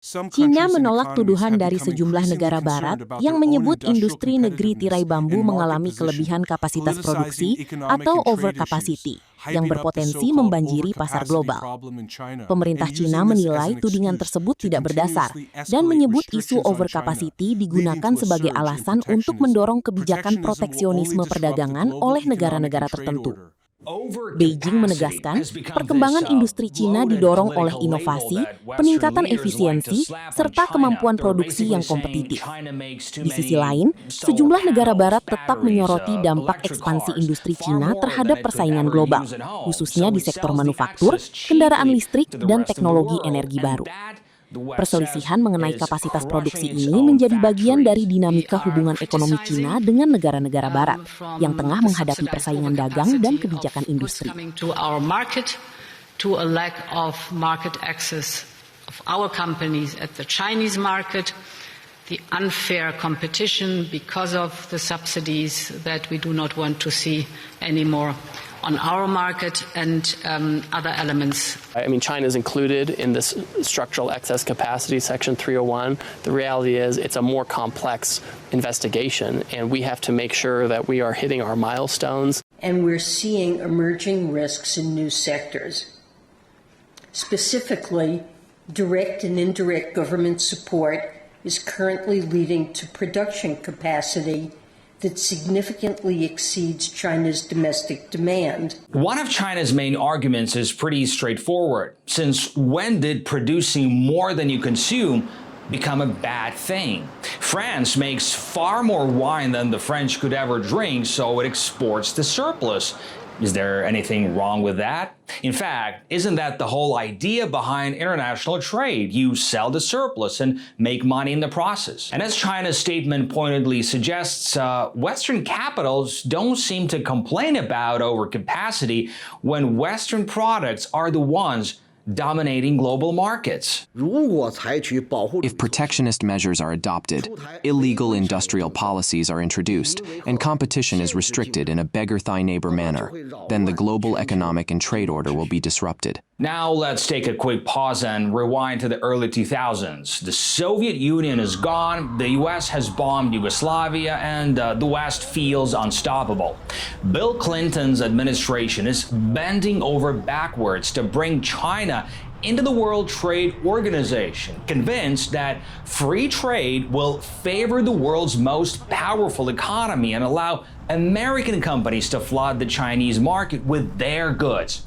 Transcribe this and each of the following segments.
China menolak tuduhan dari sejumlah negara barat yang menyebut industri negeri tirai bambu mengalami kelebihan kapasitas produksi atau overcapacity yang berpotensi membanjiri pasar global. Pemerintah China menilai tudingan tersebut tidak berdasar dan menyebut isu overcapacity digunakan sebagai alasan untuk mendorong kebijakan proteksionisme perdagangan oleh negara-negara tertentu. Beijing menegaskan, perkembangan industri China didorong oleh inovasi, peningkatan efisiensi, serta kemampuan produksi yang kompetitif. Di sisi lain, sejumlah negara barat tetap menyoroti dampak ekspansi industri China terhadap persaingan global, khususnya di sektor manufaktur, kendaraan listrik, dan teknologi energi baru. Perselisihan mengenai kapasitas produksi ini menjadi bagian dari dinamika hubungan ekonomi China dengan negara-negara barat yang tengah menghadapi persaingan dagang dan kebijakan industri. To a lack of market access of our companies at the Chinese market, the unfair competition because of the subsidies that we do not want to see anymore on our market, and other elements. I mean, China is included in this structural excess capacity, Section 301. The reality is it's a more complex investigation, and we have to make sure that we are hitting our milestones. And we're seeing emerging risks in new sectors. Specifically, direct and indirect government support is currently leading to production capacity that significantly exceeds China's domestic demand. One of China's main arguments is pretty straightforward. Since when did producing more than you consume become a bad thing? France makes far more wine than the French could ever drink, so it exports the surplus. Is there anything wrong with that? In fact, isn't that the whole idea behind international trade? You sell the surplus and make money in the process. And as China's statement pointedly suggests, Western capitals don't seem to complain about overcapacity when Western products are the ones dominating global markets. If protectionist measures are adopted, illegal industrial policies are introduced, and competition is restricted in a beggar-thy-neighbor manner, then the global economic and trade order will be disrupted. Now let's take a quick pause and rewind to the early 2000s. The Soviet Union is gone, the US has bombed Yugoslavia, and the West feels unstoppable. Bill Clinton's administration is bending over backwards to bring China into the World Trade Organization, convinced that free trade will favor the world's most powerful economy and allow American companies to flood the Chinese market with their goods.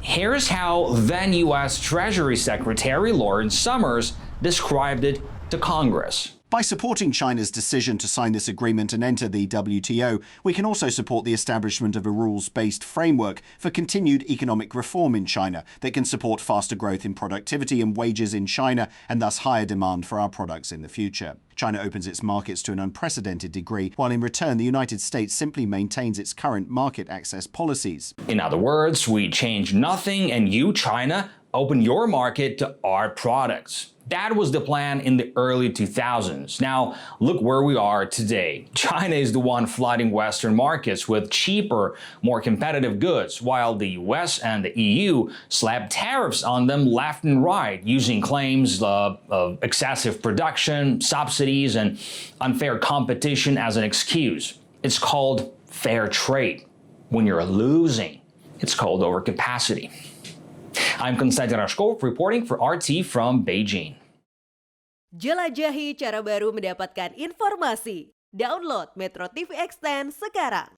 Here's how then U.S. Treasury Secretary Lawrence Summers described it to Congress. By supporting China's decision to sign this agreement and enter the WTO, we can also support the establishment of a rules-based framework for continued economic reform in China that can support faster growth in productivity and wages in China and thus higher demand for our products in the future. China opens its markets to an unprecedented degree, while in return the United States simply maintains its current market access policies. In other words, we change nothing and you, China, open your market to our products. That was the plan in the early 2000s. Now, look where we are today. China is the one flooding Western markets with cheaper, more competitive goods, while the US and the EU slap tariffs on them left and right, using claims of excessive production, subsidies, and unfair competition as an excuse. It's called fair trade. When you're losing, it's called overcapacity. I'm Konstantin Rashkov reporting for RT from Beijing. Jelajahi cara baru mendapatkan informasi. Download MetroTV Extend sekarang.